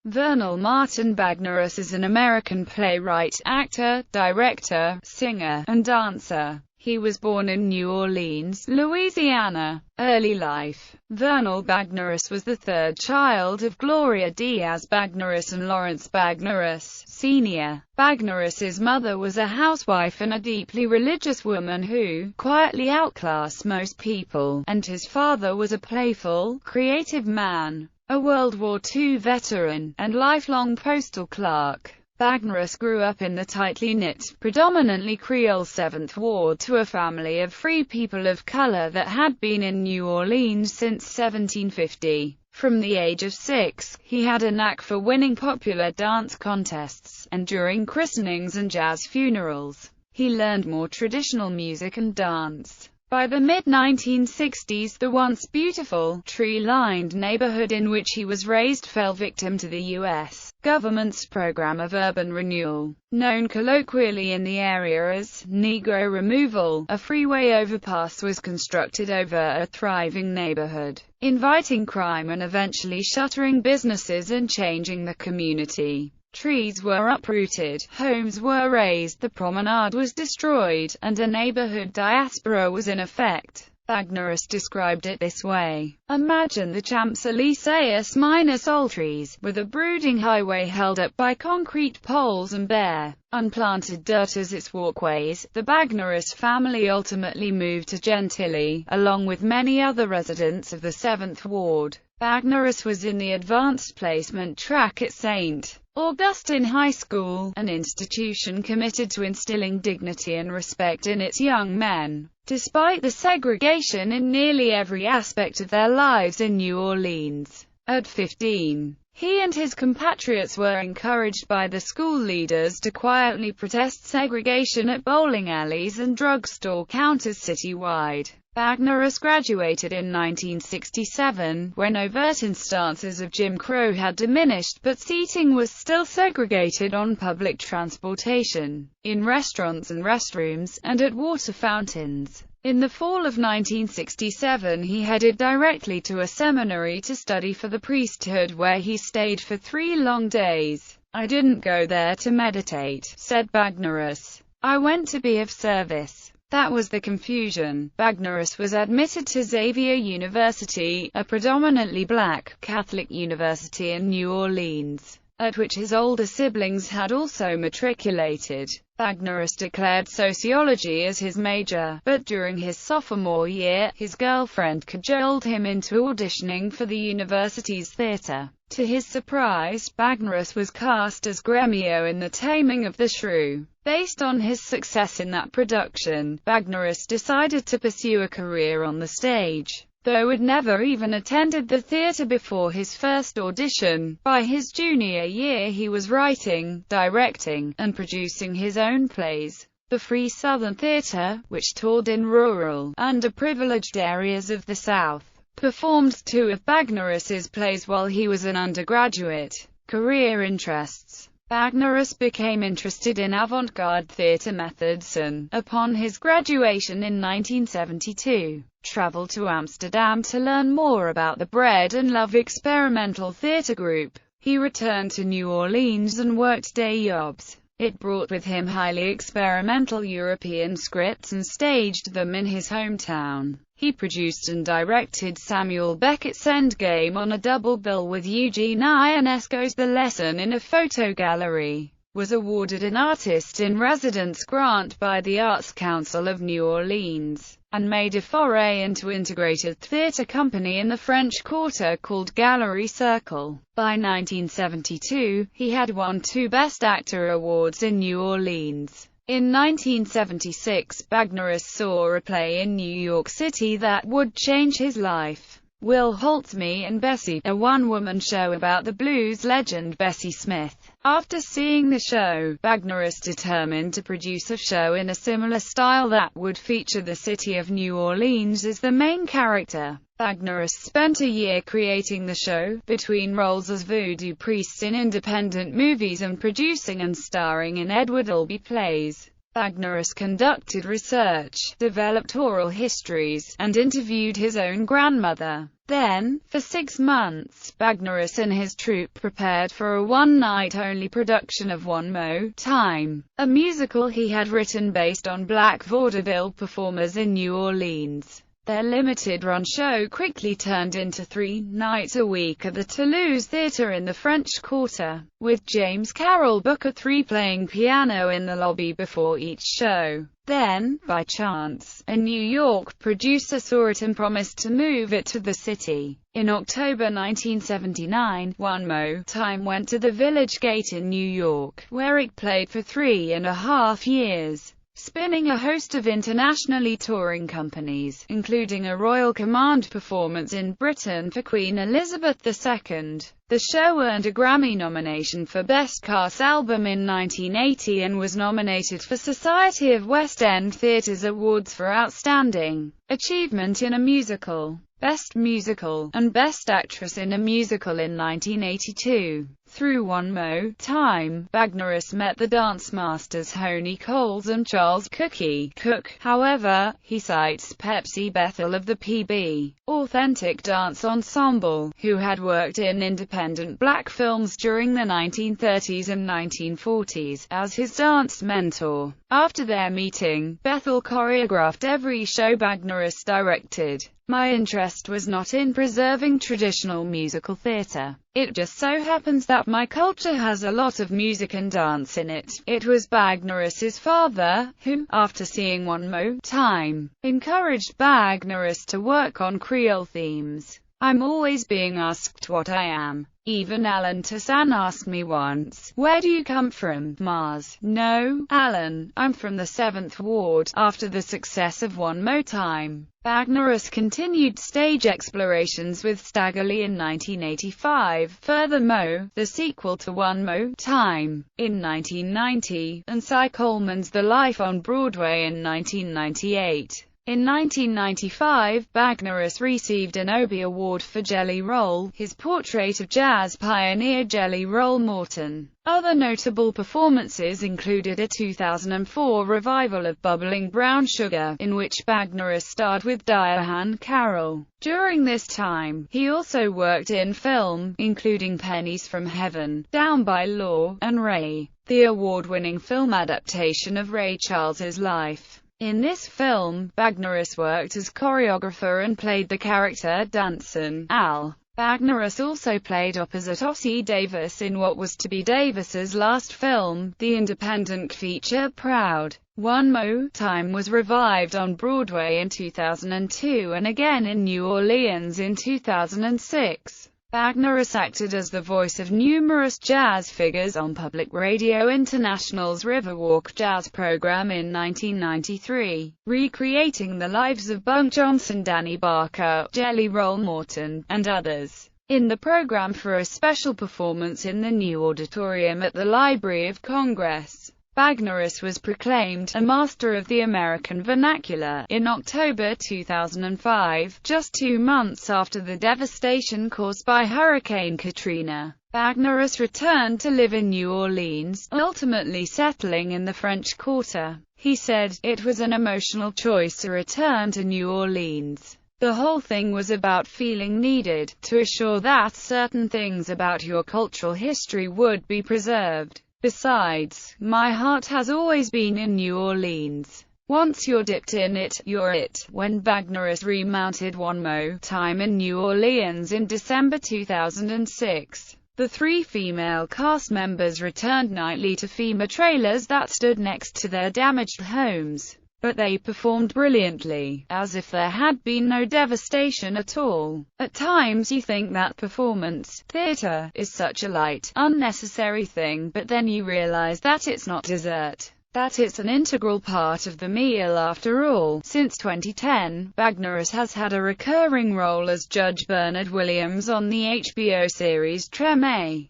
Vernel Martin Bagneris is an American playwright, actor, director, singer, and dancer. He was born in New Orleans, Louisiana. Early life. Vernel Bagneris was the third child of Gloria Diaz Bagneris and Lawrence Bagneris, Sr. Bagneris's mother was a housewife and a deeply religious woman who quietly outclassed most people, and his father was a playful, creative man, a World War II veteran, and lifelong postal clerk. Bagneris grew up in the tightly knit, predominantly Creole Seventh Ward to a family of free people of color that had been in New Orleans since 1750. From the age of 6, he had a knack for winning popular dance contests, and during christenings and jazz funerals, he learned more traditional music and dance. By the mid-1960s, the once beautiful, tree-lined neighborhood in which he was raised fell victim to the U.S. government's program of urban renewal, known colloquially in the area as Negro removal. A freeway overpass was constructed over a thriving neighborhood, inviting crime and eventually shuttering businesses and changing the community. Trees were uprooted, homes were razed, the promenade was destroyed, and a neighborhood diaspora was in effect. Bagneris described it this way: "Imagine the Champs-Élysées minus all trees, with a brooding highway held up by concrete poles and bare, unplanted dirt as its walkways." The Bagneris family ultimately moved to Gentilly, along with many other residents of the 7th Ward. Bagneris was in the advanced placement track at St. Augustine High School, an institution committed to instilling dignity and respect in its young men. Despite the segregation in nearly every aspect of their lives in New Orleans, at 15, he and his compatriots were encouraged by the school leaders to quietly protest segregation at bowling alleys and drugstore counters citywide. Bagneris graduated in 1967, when overt instances of Jim Crow had diminished but seating was still segregated on public transportation, in restaurants and restrooms, and at water fountains. In the fall of 1967 he headed directly to a seminary to study for the priesthood, where he stayed for 3 long days. "I didn't go there to meditate," said Bagneris. "I went to be of service." That was the confusion. Bagneris was admitted to Xavier University, a predominantly black, Catholic university in New Orleans, at which his older siblings had also matriculated. Bagneris declared sociology as his major, but during his sophomore year, his girlfriend cajoled him into auditioning for the university's theater. To his surprise, Bagneris was cast as Gremio in The Taming of the Shrew. Based on his success in that production, Bagneris decided to pursue a career on the stage, though had never even attended the theater before his first audition. By his junior year he was writing, directing, and producing his own plays. The Free Southern Theater, which toured in rural, underprivileged areas of the South, performed 2 of Bagneris's plays while he was an undergraduate. Career interests. Bagneris became interested in avant-garde theater methods and, upon his graduation in 1972, traveled to Amsterdam to learn more about the Bread and Love experimental theater group. He returned to New Orleans and worked day jobs. It brought with him highly experimental European scripts and staged them in his hometown. He produced and directed Samuel Beckett's Endgame on a double bill with Eugene Ionesco's The Lesson in a Photo Gallery. Was awarded an Artist-in-Residence grant by the Arts Council of New Orleans, and made a foray into integrated theater company in the French Quarter called Gallery Circle. By 1972, he had won 2 Best Actor awards in New Orleans. In 1976, Bagneris saw a play in New York City that would change his life. Will Holt's Me and Bessie, a one-woman show about the blues legend Bessie Smith. After seeing the show, Bagneris determined to produce a show in a similar style that would feature the city of New Orleans as the main character. Bagneris spent a year creating the show, between roles as voodoo priests in independent movies and producing and starring in Edward Albee plays. Bagneris conducted research, developed oral histories, and interviewed his own grandmother. Then, for 6 months, Bagneris and his troupe prepared for a one-night-only production of One Mo' Time, a musical he had written based on black vaudeville performers in New Orleans. Their limited-run show quickly turned into 3 nights a week at the Toulouse Theatre in the French Quarter, with James Carroll Booker III playing piano in the lobby before each show. Then, by chance, a New York producer saw it and promised to move it to the city. In October 1979, One Mo' Time went to the Village Gate in New York, where it played for 3.5 years. Spinning a host of internationally touring companies, including a Royal Command performance in Britain for Queen Elizabeth II. The show earned a Grammy nomination for Best Cast Album in 1980 and was nominated for Society of West End Theatres Awards for Outstanding Achievement in a Musical, Best Musical, and Best Actress in a Musical in 1982. Through One Mo' Time, Bagneris met the dance masters Honey Coles and Charles Cookie Cook. However, he cites Pepsi Bethel of the PB, Authentic Dance Ensemble, who had worked in independent black films during the 1930s and 1940s, as his dance mentor. After their meeting, Bethel choreographed every show Bagneris directed. My interest was not in preserving traditional musical theatre. It just so happens that my culture has a lot of music and dance in it. It was Bagneris's father, who, after seeing One Mo' Time, encouraged Bagneris to work on Creole themes. I'm always being asked what I am. Even Alan Toussaint asked me once, "Where do you come from, Mars?" "No, Alan, I'm from the 7th Ward." After the success of One Mo' Time, Bagneris continued stage explorations with Staggerly in 1985, Furthermore, the sequel to One Mo' Time, in 1990, and Cy Coleman's The Life on Broadway in 1998. In 1995, Bagneris received an Obie Award for Jelly Roll, his portrait of jazz pioneer Jelly Roll Morton. Other notable performances included a 2004 revival of Bubbling Brown Sugar, in which Bagneris starred with Diahann Carroll. During this time, he also worked in film, including Pennies from Heaven, Down by Law, and Ray, the award-winning film adaptation of Ray Charles's life. In this film, Bagneris worked as choreographer and played the character Dancin' Al. Bagneris also played opposite Ossie Davis in what was to be Davis's last film, the independent feature Proud. One Mo' Time was revived on Broadway in 2002 and again in New Orleans in 2006. Bagneris acted as the voice of numerous jazz figures on Public Radio International's Riverwalk Jazz program in 1993, recreating the lives of Bunk Johnson, Danny Barker, Jelly Roll Morton, and others. In the program for a special performance in the new auditorium at the Library of Congress, Bagneris was proclaimed a Master of the American Vernacular in October 2005, just 2 months after the devastation caused by Hurricane Katrina. Bagneris returned to live in New Orleans, ultimately settling in the French Quarter. He said, "It was an emotional choice to return to New Orleans. The whole thing was about feeling needed, to assure that certain things about your cultural history would be preserved. Besides, my heart has always been in New Orleans. Once you're dipped in it, you're it." When Bagneris remounted One Mo' Time in New Orleans in December 2006, the 3 female cast members returned nightly to FEMA trailers that stood next to their damaged homes. But they performed brilliantly, as if there had been no devastation at all. At times you think that performance, theater, is such a light, unnecessary thing, but then you realize that it's not dessert, that it's an integral part of the meal after all. Since 2010, Bagneris has had a recurring role as Judge Bernard Williams on the HBO series Treme.